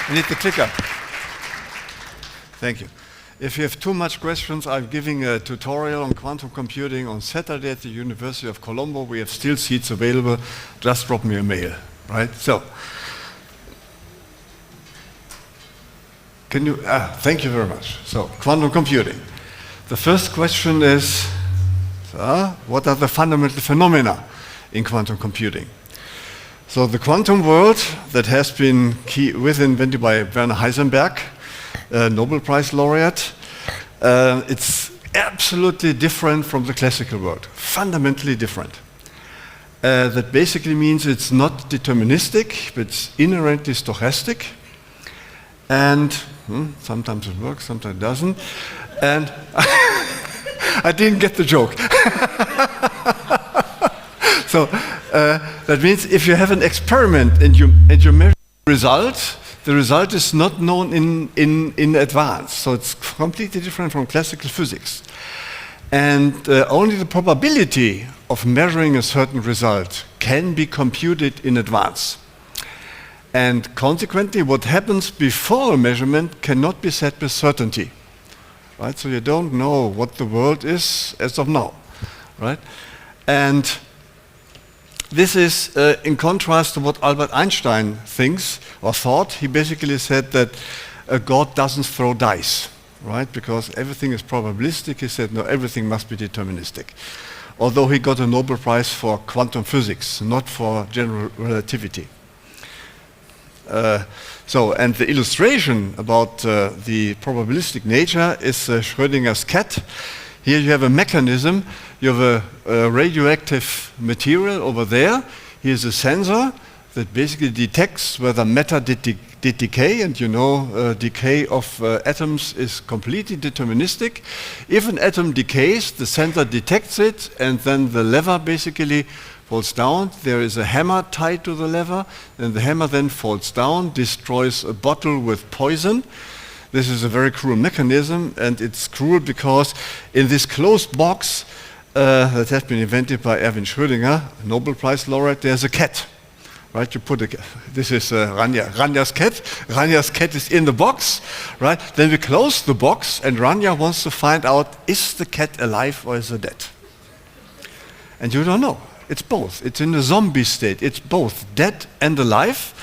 I need the clicker. Thank you. If you have too much questions, I'm giving a tutorial on quantum computing on Saturday at the University of Colombo. We have still seats available. Just drop me a mail, right? So, thank you very much. So, quantum computing. The first question is, what are the fundamental phenomena in quantum computing? So the quantum world that has been invented by Werner Heisenberg, Nobel Prize laureate, it's absolutely different from the classical world, fundamentally different. That basically means it's not deterministic, but it's inherently stochastic, and sometimes it works, sometimes it doesn't, and I didn't get the joke. So that means if you have an experiment and you measure the result is not known in advance. So it's completely different from classical physics. And only the probability of measuring a certain result can be computed in advance. And consequently, what happens before a measurement cannot be said with certainty. Right? So you don't know what the world is as of now. Right? And this is in contrast to what Albert Einstein thinks or thought. He basically said that God doesn't throw dice, right? Because everything is probabilistic. He said, no, everything must be deterministic. Although he got a Nobel Prize for quantum physics, not for general relativity. And the illustration about the probabilistic nature is Schrödinger's cat. Here you have a mechanism. You have a radioactive material over there. Here's a sensor that basically detects whether matter did decay, and you know decay of atoms is completely deterministic. If an atom decays, the sensor detects it, and then the lever basically falls down. There is a hammer tied to the lever, and the hammer then falls down, destroys a bottle with poison. This is a very cruel mechanism, and it's cruel because in this closed box that has been invented by Erwin Schrödinger, Nobel Prize laureate, there's a cat. Right? You put this is Ranya's cat. Ranya's cat is in the box, right? Then we close the box, and Ranya wants to find out, is the cat alive or is it dead? And you don't know. It's both. It's in a zombie state. It's both dead and alive.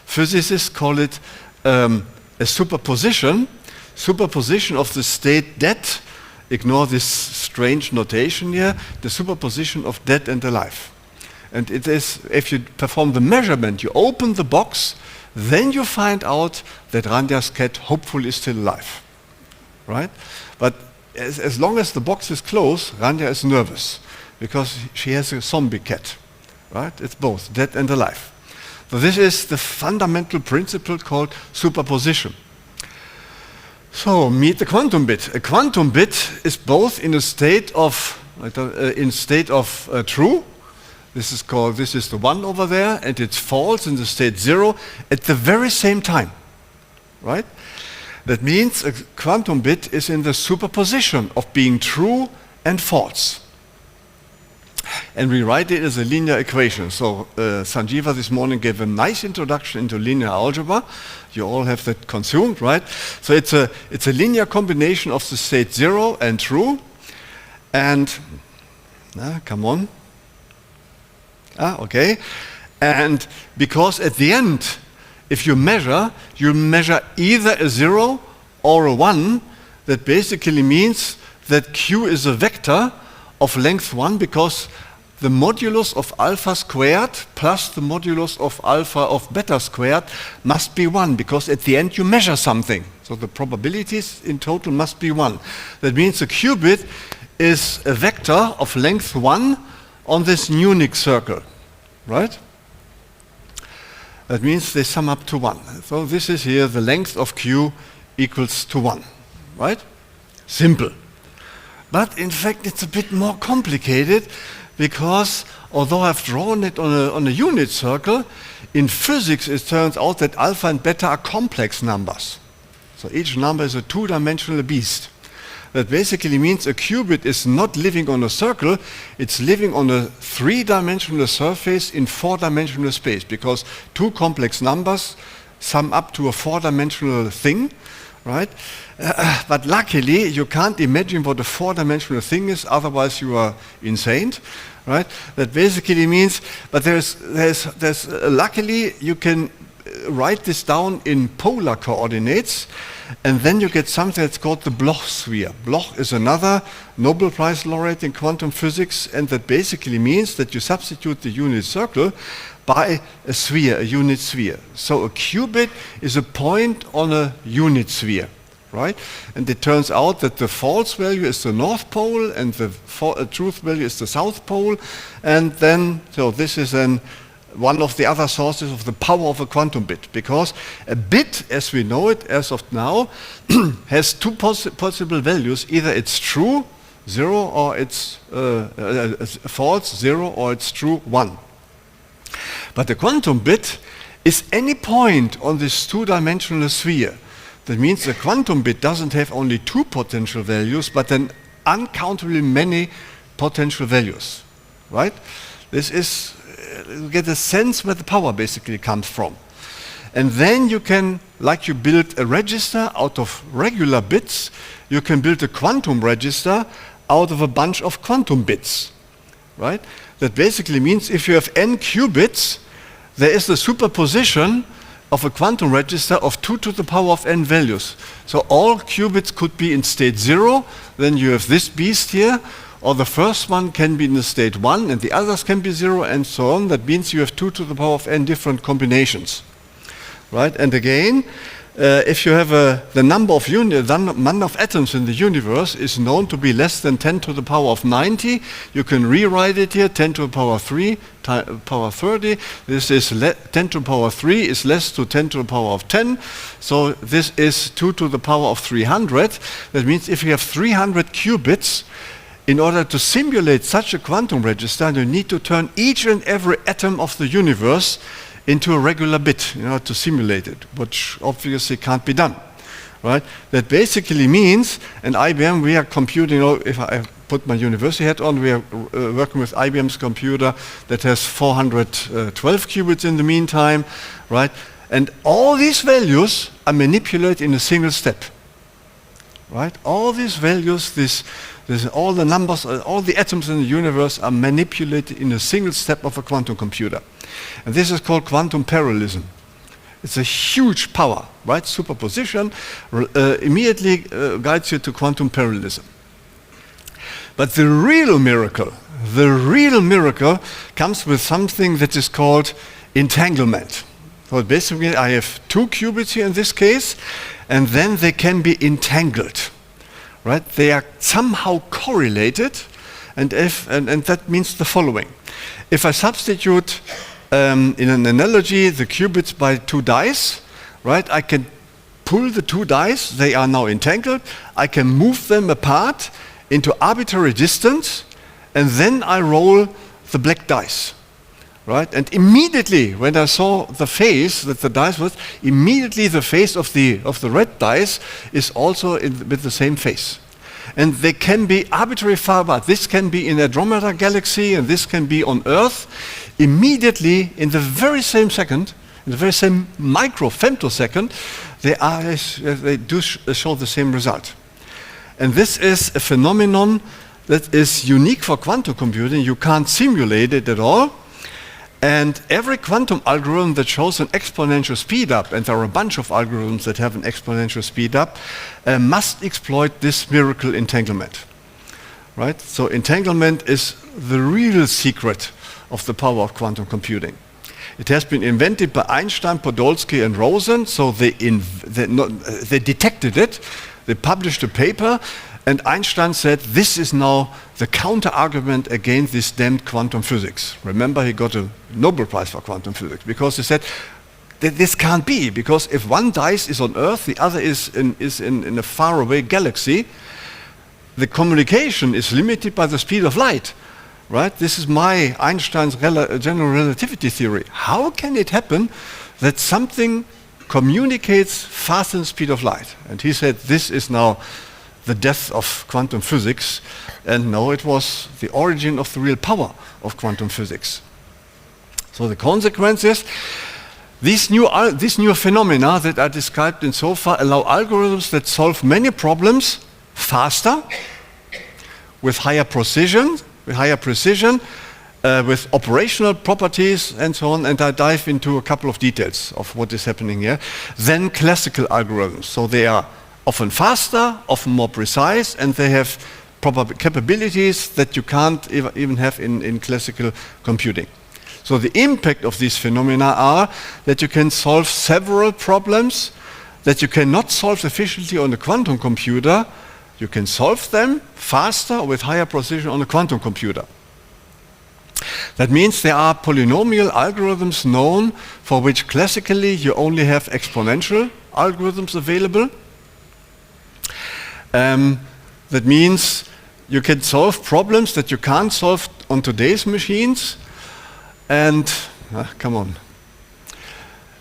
Physicists call it a superposition of the state dead. Ignore this strange notation here. The superposition of dead and alive. And it is, if you perform the measurement, you open the box, then you find out that Ranya's cat hopefully is still alive. Right? But as long as the box is closed, Ranya is nervous because she has a zombie cat. Right? It's both dead and alive. So this is the fundamental principle called superposition. So meet the quantum bit. A quantum bit is both in a state of true. This is the 1 over there, and it's false in the state 0 at the very same time. Right? That means a quantum bit is in the superposition of being true and false. And we write it as a linear equation. So Sanjeeva this morning gave a nice introduction into linear algebra. You all have that consumed, right? So it's a linear combination of the state 0 and true. And, come on. Okay. And because at the end, if you measure either a 0 or a 1, that basically means that Q is a vector of length 1, because the modulus of alpha squared plus the modulus of alpha of beta squared must be 1, because at the end you measure something. So the probabilities in total must be 1. That means the qubit is a vector of length 1 on this unique circle, right? That means they sum up to 1. So this is here the length of Q equals to 1, right? Simple. But in fact, it's a bit more complicated, because although I've drawn it on a unit circle, in physics it turns out that alpha and beta are complex numbers. So each number is a two-dimensional beast. That basically means a qubit is not living on a circle, it's living on a three-dimensional surface in four-dimensional space, because two complex numbers sum up to a four-dimensional thing, right? But luckily, you can't imagine what a four-dimensional thing is, otherwise you are insane, right? That basically means, but there's luckily you can write this down in polar coordinates, and then you get something that's called the Bloch sphere. Bloch is another Nobel Prize laureate in quantum physics, and that basically means that you substitute the unit circle by a sphere, a unit sphere. So a qubit is a point on a unit sphere, right? And it turns out that the false value is the North Pole and the truth value is the South Pole, and then, so this is then one of the other sources of the power of a quantum bit, because a bit, as we know it as of now, has two possible values. Either it's true, 0, or it's false, 0, or it's true, 1. But the quantum bit is any point on this two-dimensional sphere. That means the quantum bit doesn't have only two potential values, but then uncountably many potential values, right? This is you get a sense where the power basically comes from. And then you can, like you build a register out of regular bits, you can build a quantum register out of a bunch of quantum bits, right? That basically means if you have n qubits, there is the superposition of a quantum register of 2 to the power of n values. So all qubits could be in state 0, then you have this beast here, or the first one can be in the state 1 and the others can be 0 and so on. That means you have 2 to the power of n different combinations, right? And again, if you have the number of atoms in the universe is known to be less than 10 to the power of 90, you can rewrite it here, 10 to the power 3, power 30. This is 10 to the power 3 is less to 10 to the power of 10. So this is 2 to the power of 300. That means if you have 300 qubits, in order to simulate such a quantum register, you need to turn each and every atom of the universe into a regular bit in order to simulate it, which obviously can't be done, right? That basically means, and IBM, we are computing, if I put my university hat on, we are working with IBM's computer that has 412 qubits in the meantime, right? And all these values are manipulated in a single step, right? All these values, all the numbers, all the atoms in the universe are manipulated in a single step of a quantum computer. And this is called quantum parallelism. It's a huge power, right? Superposition immediately guides you to quantum parallelism. But the real miracle comes with something that is called entanglement. So basically I have two qubits here in this case, and then they can be entangled. Right? They are somehow correlated, and that means the following. If I substitute in an analogy the qubits by two dice, right? I can pull the two dice, they are now entangled, I can move them apart into arbitrary distance, and then I roll the black dice. Right? And immediately, when I saw the face that the dice was, immediately the face of the red dice is also with the same face. And they can be arbitrarily far apart. This can be in Andromeda galaxy, and this can be on Earth. Immediately, in the very same second, in the very same micro-femtosecond, they do show the same result. And this is a phenomenon that is unique for quantum computing. You can't simulate it at all. And every quantum algorithm that shows an exponential speed up, and there are a bunch of algorithms that have an exponential speed up, must exploit this miracle entanglement. Right? So entanglement is the real secret of the power of quantum computing. It has been invented by Einstein, Podolsky, and Rosen, so they detected it, they published a paper, and Einstein said, this is now the counter-argument against this damned quantum physics. Remember, he got a Nobel Prize for quantum physics because he said, this can't be, because if one dice is on Earth, the other is in a faraway galaxy, the communication is limited by the speed of light. Right? This is my Einstein's general relativity theory. How can it happen that something communicates faster than the speed of light? And he said, this is now the death of quantum physics, and no, it was the origin of the real power of quantum physics. So the consequence is These new phenomena that are described in so far allow algorithms that solve many problems faster, with higher precision, with operational properties and so on, and I dive into a couple of details of what is happening here, than classical algorithms. So they are often faster, often more precise, and they have capabilities that you can't even have in classical computing. So the impact of these phenomena are that you can solve several problems that you cannot solve efficiently on a quantum computer. You can solve them faster with higher precision on a quantum computer. That means there are polynomial algorithms known for which classically you only have exponential algorithms available. That means you can solve problems that you can't solve on today's machines. And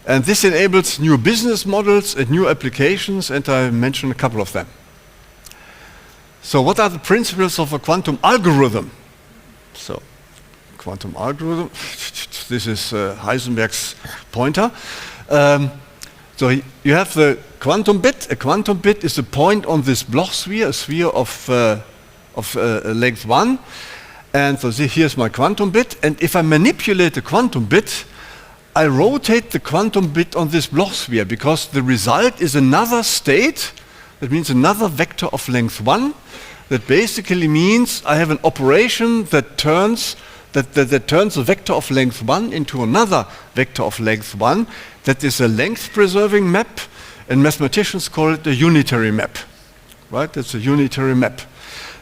And this enables new business models and new applications, and I mentioned a couple of them. So what are the principles of a quantum algorithm? So, quantum algorithm, this is Heisenberg's pointer. So you have the quantum bit. A quantum bit is a point on this Bloch sphere, a sphere of length 1. And so here's my quantum bit, and if I manipulate the quantum bit, I rotate the quantum bit on this Bloch sphere, because the result is another state, that means another vector of length 1, that basically means I have an operation that turns a vector of length 1 into another vector of length 1, that is a length-preserving map, and mathematicians call it a unitary map. Right? That's a unitary map.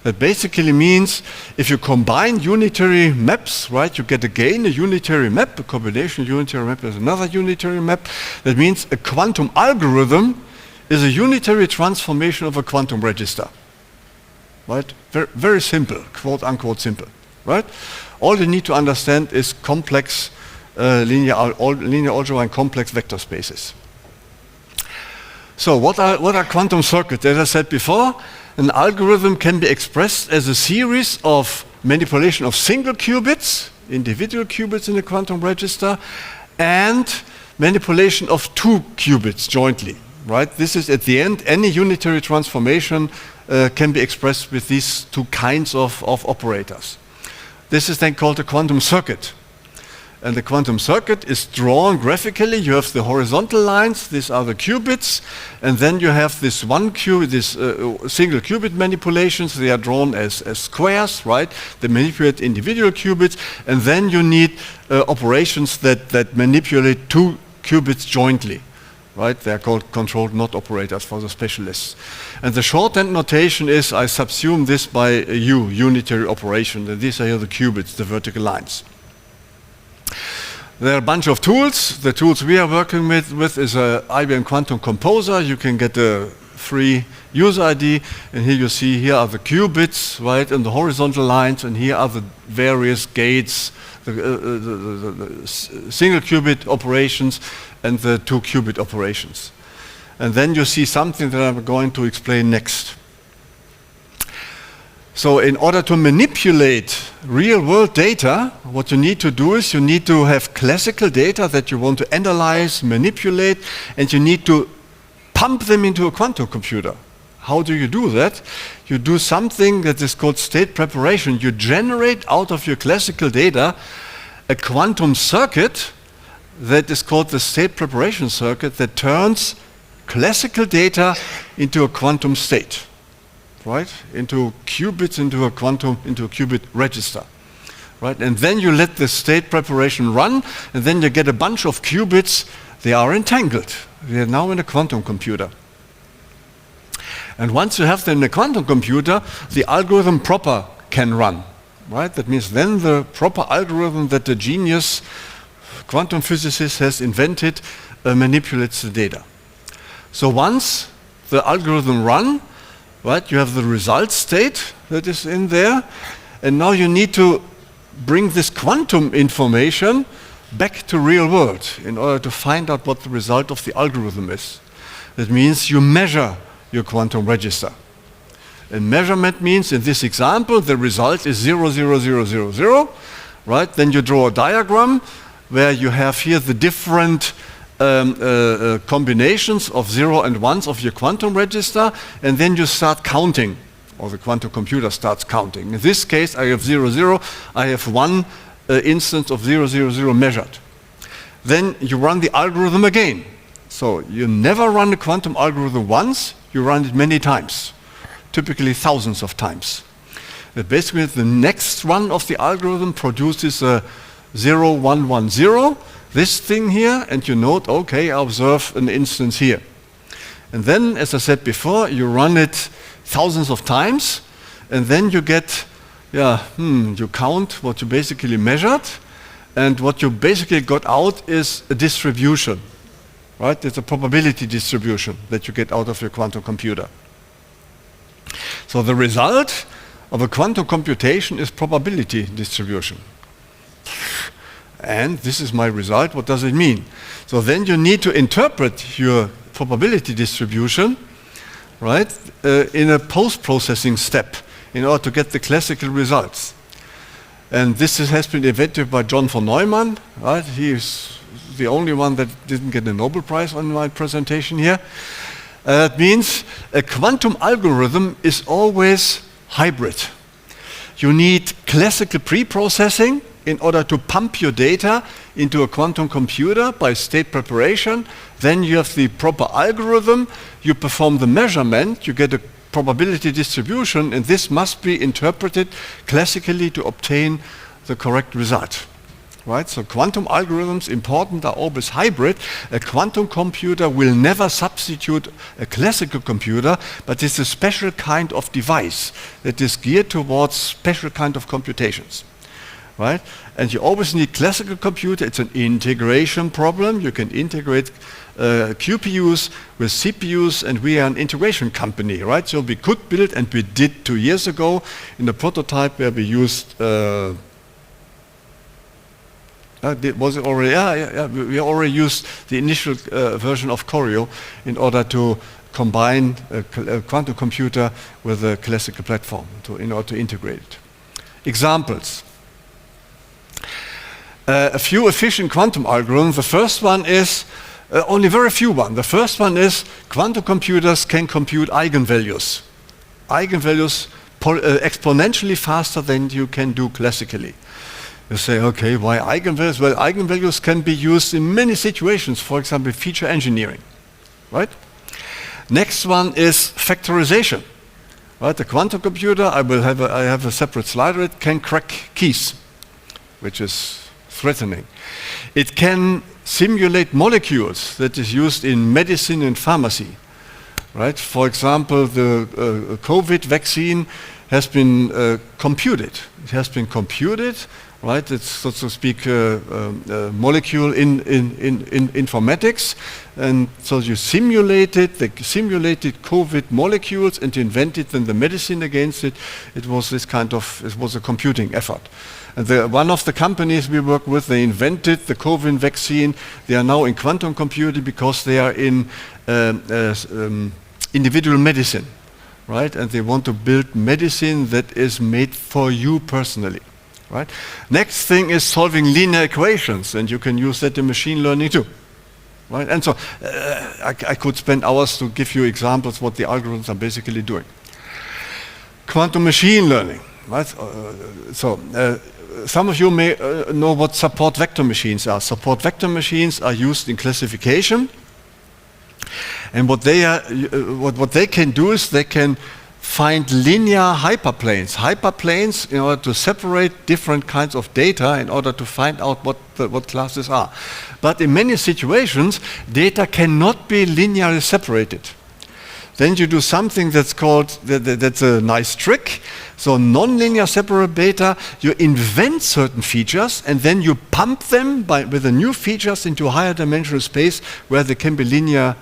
That basically means if you combine unitary maps, right, you get again a unitary map. A combination unitary map is another unitary map. That means a quantum algorithm is a unitary transformation of a quantum register. Right? Very, very simple, quote unquote simple. Right? All you need to understand is complex linear algebra and complex vector spaces. So what are quantum circuits? As I said before, an algorithm can be expressed as a series of manipulation of single qubits, individual qubits in a quantum register, and manipulation of two qubits jointly. Right? This is at the end, any unitary transformation can be expressed with these two kinds of operators. This is then called a quantum circuit. And the quantum circuit is drawn graphically. You have the horizontal lines, these are the qubits, and then you have this single qubit manipulations. They are drawn as squares, right? They manipulate individual qubits, and then you need operations that manipulate two qubits jointly, right? They are called controlled knot operators for the specialists. And the shorthand notation is, I subsume this by a unitary operation, and these are here the qubits, the vertical lines. There are a bunch of tools. The tools we are working with is IBM Quantum Composer. You can get a free user ID, and here you see here are the qubits, right, and the horizontal lines, and here are the various gates, the single qubit operations and the two qubit operations. And then you see something that I'm going to explain next. So in order to manipulate real-world data, what you need to do is you need to have classical data that you want to analyze, manipulate, and you need to pump them into a quantum computer. How do you do that? You do something that is called state preparation. You generate out of your classical data a quantum circuit that is called the state preparation circuit that turns classical data into a quantum state. Right, into qubits, into a qubit register, right? And then you let the state preparation run, and then you get a bunch of qubits. They are entangled. They are now in a quantum computer. And once you have them in a quantum computer, the algorithm proper can run, right? That means then the proper algorithm that the genius quantum physicist has invented manipulates the data. So once the algorithm runs, right, you have the result state that is in there, and now you need to bring this quantum information back to real world in order to find out what the result of the algorithm is. That means you measure your quantum register. And measurement means, in this example, the result is 0, 0, 0, 0, 0, right? Then you draw a diagram where you have here the different combinations of 0 and 1s of your quantum register, and then you start counting, or the quantum computer starts counting. In this case, I have 0, 0, I have one instance of 0, 0, 0 measured. Then you run the algorithm again. So you never run the quantum algorithm once, you run it many times, typically thousands of times. Basically, the next run of the algorithm produces a 0, 1, 1, 0, this thing here, and you note, okay, I observe an instance here. And then, as I said before, you run it thousands of times, and then you get, you count what you basically measured, and what you basically got out is a distribution, right? It's a probability distribution that you get out of your quantum computer. So the result of a quantum computation is probability distribution. And this is my result. What does it mean? So then you need to interpret your probability distribution, right, in a post-processing step in order to get the classical results. And this has been invented by John von Neumann, right? He is the only one that didn't get a Nobel Prize on my presentation here. That means a quantum algorithm is always hybrid. You need classical pre-processing in order to pump your data into a quantum computer by state preparation. Then you have the proper algorithm, you perform the measurement, you get a probability distribution, and this must be interpreted classically to obtain the correct result. Right? So quantum algorithms, important, are always hybrid. A quantum computer will never substitute a classical computer, but it's a special kind of device that is geared towards special kind of computations. Right? And you always need classical computer. It's an integration problem. You can integrate QPUs with CPUs, and we are an integration company, right? So we could build, and we did 2 years ago in the prototype where we used was it already? Yeah. We already used the initial version of Choreo in order to combine a quantum computer with a classical platform in order to integrate it. Examples. A few efficient quantum algorithms. The first one is, only very few one. The first one is quantum computers can compute eigenvalues. Eigenvalues exponentially faster than you can do classically. You say, okay, why eigenvalues? Well, eigenvalues can be used in many situations, for example, feature engineering, right? Next one is factorization, right? The quantum computer, I have a separate slide, it can crack keys, which is threatening. It can simulate molecules that is used in medicine and pharmacy, right? For example, the COVID vaccine has been computed. It has been computed, right? It's, so to speak, molecule in informatics, and so you simulated COVID molecules and invented then the medicine against it. It was a computing effort. And one of the companies we work with, they invented the COVID vaccine. They are now in quantum computing because they are in individual medicine, right? And they want to build medicine that is made for you personally. Right? Next thing is solving linear equations, and you can use that in machine learning too. Right? And so I could spend hours to give you examples what the algorithms are basically doing. Quantum machine learning. Right? Some of you may know what support vector machines are. Support vector machines are used in classification, and what they can do is they can find linear hyperplanes. Hyperplanes in order to separate different kinds of data in order to find out what classes are. But in many situations, data cannot be linearly separated. Then you do something that's called, that's a nice trick. So nonlinear separable data, you invent certain features and then you pump them with the new features into a higher dimensional space where they can be linear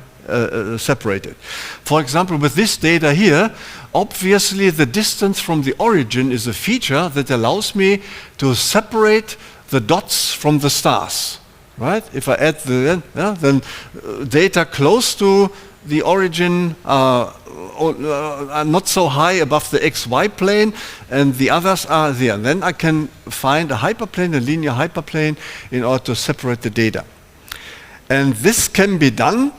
separated. For example, with this data here, obviously the distance from the origin is a feature that allows me to separate the dots from the stars. Right? If I add then data close to the origin are not so high above the xy plane, and the others are there. Then I can find a hyperplane, a linear hyperplane, in order to separate the data. And this can be done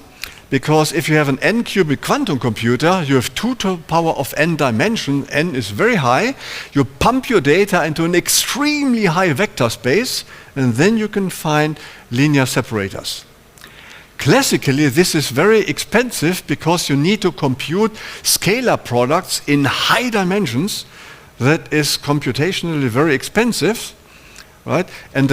because if you have an n-qubit quantum computer, you have 2 to the power of n dimension, n is very high, you pump your data into an extremely high vector space, and then you can find linear separators. Classically, this is very expensive because you need to compute scalar products in high dimensions. That is computationally very expensive. Right? And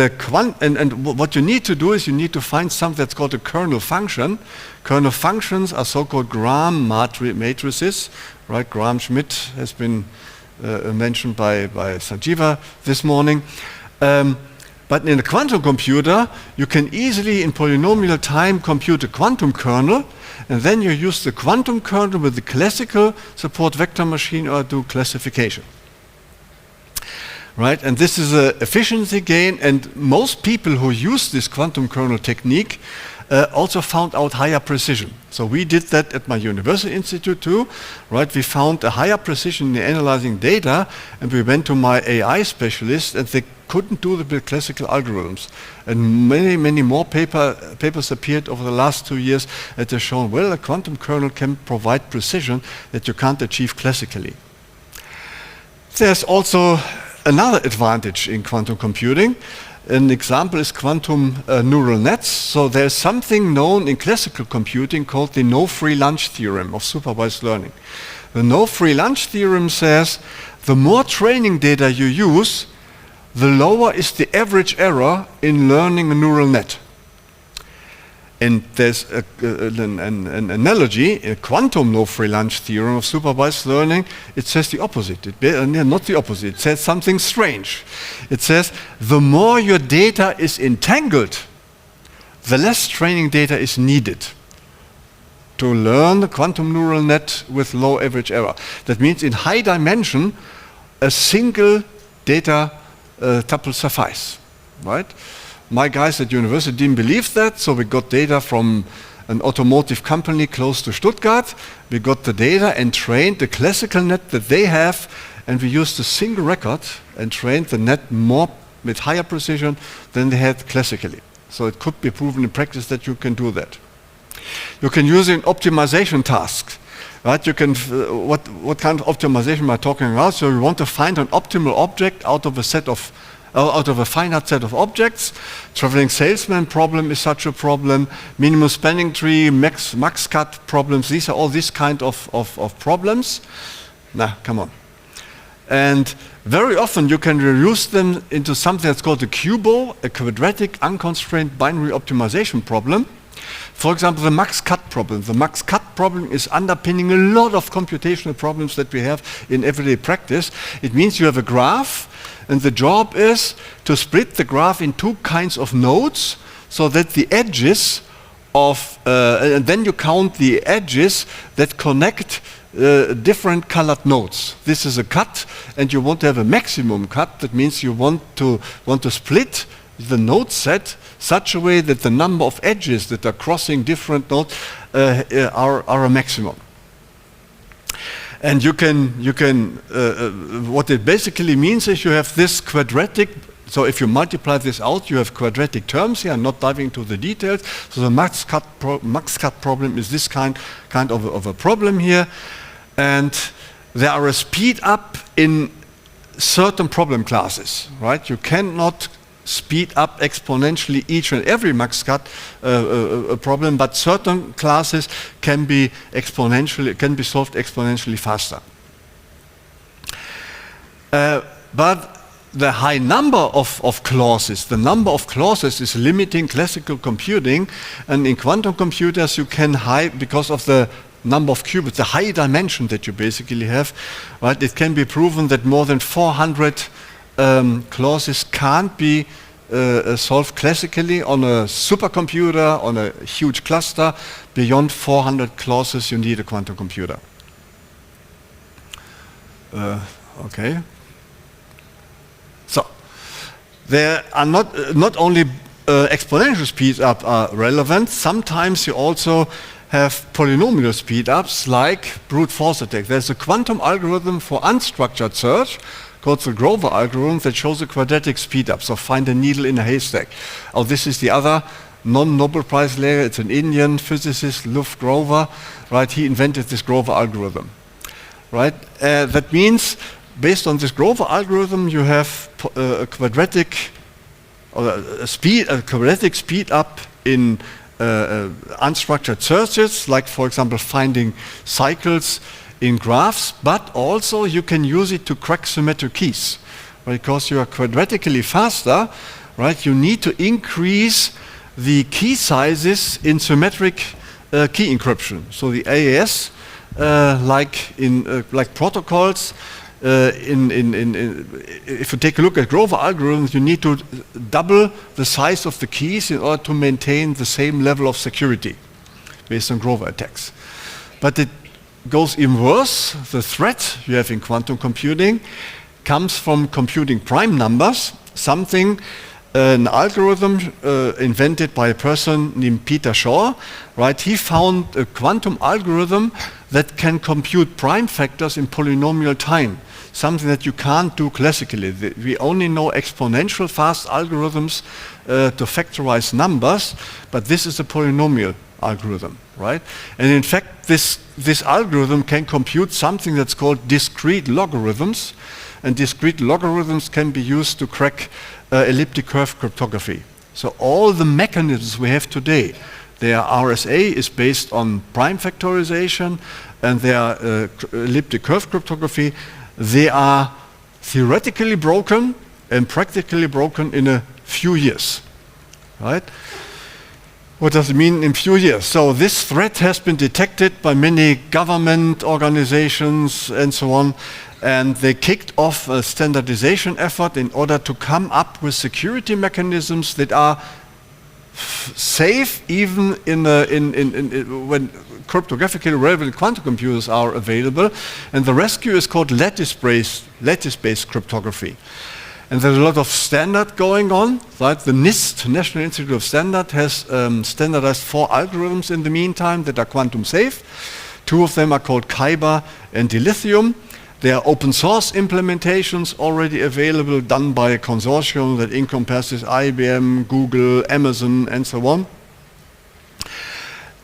what you need to do is you need to find something that's called a kernel function. Kernel functions are so-called Gram matrices. Right? Gram-Schmidt has been mentioned by Sanjeeva this morning. But in a quantum computer, you can easily, in polynomial time, compute a quantum kernel, and then you use the quantum kernel with the classical support vector machine or do classification. Right? And this is an efficiency gain, and most people who use this quantum kernel technique also found out higher precision. So we did that at my university institute too. Right? We found a higher precision in analyzing data, and we went to my AI specialist, and they couldn't do the classical algorithms. And many more papers appeared over the last 2 years that have shown, well, a quantum kernel can provide precision that you can't achieve classically. There's also another advantage in quantum computing. An example is quantum neural nets. So there's something known in classical computing called the no-free lunch theorem of supervised learning. The no-free lunch theorem says the more training data you use, the lower is the average error in learning a neural net. And there's an analogy, a quantum no-free lunch theorem of supervised learning. It says the opposite. Not the opposite. It says something strange. It says the more your data is entangled, the less training data is needed to learn the quantum neural net with low average error. That means in high dimension, a single data tuple suffice, right? My guys at university didn't believe that, so we got data from an automotive company close to Stuttgart. We got the data and trained the classical net that they have, and we used a single record and trained the net more with higher precision than they had classically. So it could be proven in practice that you can do that. You can use it in optimization tasks. Right? You can, what kind of optimization am I talking about? So you want to find an optimal object out of a finite set of objects. Traveling salesman problem is such a problem. Minimum spanning tree, max cut problems. These are all these kind of problems. Nah, come on. And very often you can reduce them into something that's called a QUBO, a quadratic unconstrained binary optimization problem. For example, the max cut problem. The max cut problem is underpinning a lot of computational problems that we have in everyday practice. It means you have a graph, and the job is to split the graph in 2 kinds of nodes so that the edges of, and then you count the edges that connect different colored nodes. This is a cut, and you want to have a maximum cut. That means you want to split the node set such a way that the number of edges that are crossing different nodes are a maximum. And you can what it basically means is you have this quadratic, so if you multiply this out, you have quadratic terms here. I'm not diving into the details. So the max cut problem is this kind of a problem here. And there are a speed up in certain problem classes, right? You cannot speed up exponentially each and every max cut problem, but certain classes can be solved exponentially faster. But the high number of clauses, the number of clauses is limiting classical computing, and in quantum computers you can because of the number of qubits, the high dimension that you basically have, right? It can be proven that more than 400 clauses can't be solved classically on a supercomputer, on a huge cluster. Beyond 400 clauses, you need a quantum computer. Okay. So there are not only exponential speed up are relevant. Sometimes you also have polynomial speed ups like brute force attack. There's a quantum algorithm for unstructured search called the Grover algorithm that shows a quadratic speed up. So find a needle in a haystack. Oh, this is the other non-Nobel Prize laureate. It's an Indian physicist, Luv Grover, right? He invented this Grover algorithm, right? That means, based on this Grover algorithm, you have a quadratic speed up in unstructured searches, like, for example, finding cycles in graphs, but also you can use it to crack symmetric keys. Because you are quadratically faster, right? You need to increase the key sizes in symmetric key encryption. So the AES, like protocols, if you take a look at Grover algorithms, you need to double the size of the keys in order to maintain the same level of security based on Grover attacks. But it goes even worse. The threat you have in quantum computing comes from computing prime numbers, an algorithm invented by a person named Peter Shor, right? He found a quantum algorithm that can compute prime factors in polynomial time, something that you can't do classically. We only know exponential fast algorithms to factorize numbers, but this is a polynomial algorithm, right? And in fact, this algorithm can compute something that's called discrete logarithms, and discrete logarithms can be used to crack elliptic curve cryptography. So all the mechanisms we have today, their RSA is based on prime factorization, and their elliptic curve cryptography, they are theoretically broken and practically broken in a few years, right? What does it mean in few years? So this threat has been detected by many government organizations and so on, and they kicked off a standardization effort in order to come up with security mechanisms that are safe even when cryptographically relevant quantum computers are available. And the rescue is called lattice-based cryptography. And there's a lot of standard going on, right? The NIST, National Institute of Standard, has standardized 4 algorithms in the meantime that are quantum safe. 2 of them are called Kyber and Dilithium. There are open source implementations already available, done by a consortium that encompasses IBM, Google, Amazon, and so on.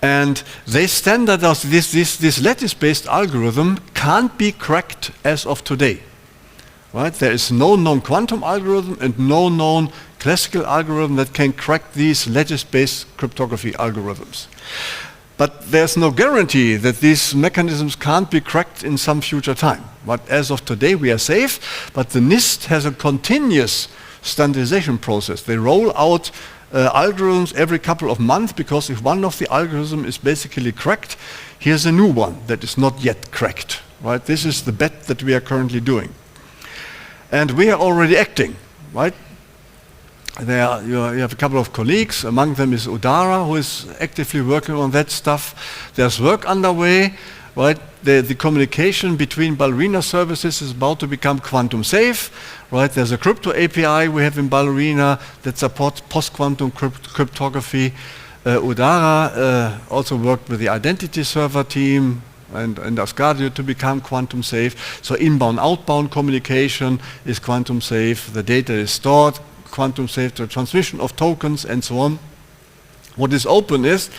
And they standardize this lattice-based algorithm can't be cracked as of today. Right? There is no known quantum algorithm and no known classical algorithm that can crack these lattice-based cryptography algorithms. But there's no guarantee that these mechanisms can't be cracked in some future time. But as of today, we are safe. But the NIST has a continuous standardization process. They roll out algorithms every couple of months, because if one of the algorithms is basically cracked, here's a new one that is not yet cracked. Right? This is the bet that we are currently doing. And we are already acting, right? You have a couple of colleagues. Among them is Udara, who is actively working on that stuff. There's work underway, right? The communication between Ballerina services is about to become quantum safe, right? There's a crypto API we have in Ballerina that supports post-quantum cryptography. Udara also worked with the identity server team and Ascadio to become quantum safe. So inbound, outbound communication is quantum safe. The data is stored, quantum safe, the transmission of tokens, and so on. What is open is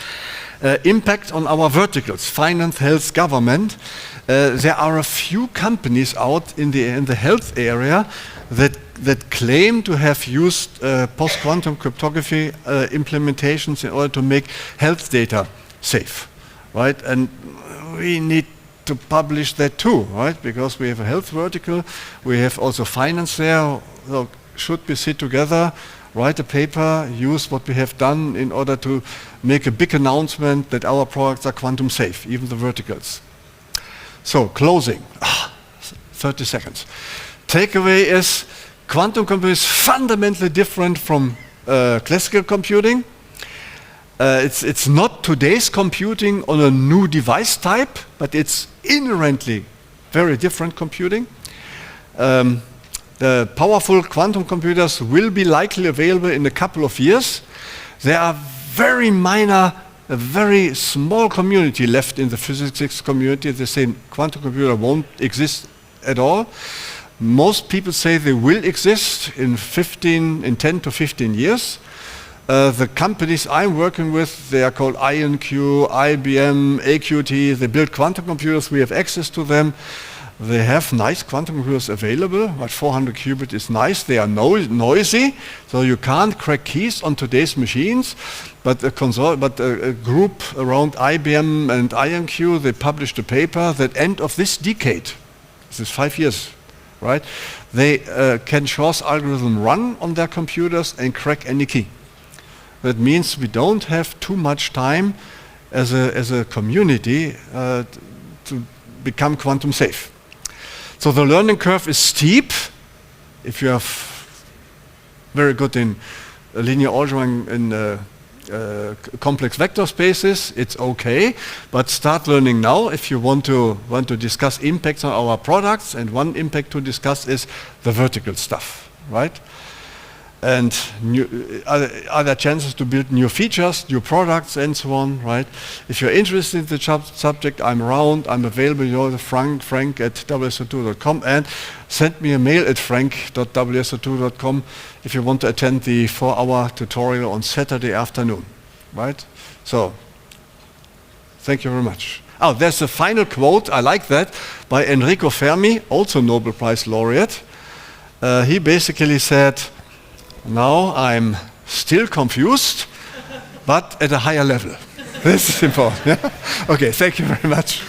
impact on our verticals, finance, health, government. There are a few companies out in the health area that claim to have used post-quantum cryptography implementations in order to make health data safe, right? And we need to publish that too, right? Because we have a health vertical, we have also finance there. So should we sit together, write a paper, use what we have done in order to make a big announcement that our products are quantum safe, even the verticals. So closing, 30 seconds. Takeaway is quantum computing is fundamentally different from classical computing. It's not today's computing on a new device type, but it's inherently very different computing. The powerful quantum computers will be likely available in a couple of years. There are very minor, a very small community left in the physics community. They say quantum computer won't exist at all. Most people say they will exist in 10 to 15 years. The companies I'm working with, they are called IonQ, IBM, AQT. They build quantum computers. We have access to them. They have nice quantum computers available, but 400 qubit is nice. They are noisy, so you can't crack keys on today's machines. But a group around IBM and IonQ, they published a paper that end of this decade, this is 5 years, right? They can Shor's algorithm run on their computers and crack any key. That means we don't have too much time as a community to become quantum safe. So the learning curve is steep. If you are very good in linear algebra and complex vector spaces, it's okay. But start learning now if you want to discuss impacts on our products. And one impact to discuss is the vertical stuff, right? And are there chances to build new features, new products, and so on, right? If you're interested in the subject, I'm around, I'm available. You're frank at WSO2.com, and send me a mail at frank.wso2.com if you want to attend the 4-hour tutorial on Saturday afternoon, right? So, thank you very much. Oh, there's a final quote, I like that, by Enrico Fermi, also Nobel Prize laureate. He basically said, now I'm still confused, but at a higher level. This is important. Yeah? Okay, thank you very much.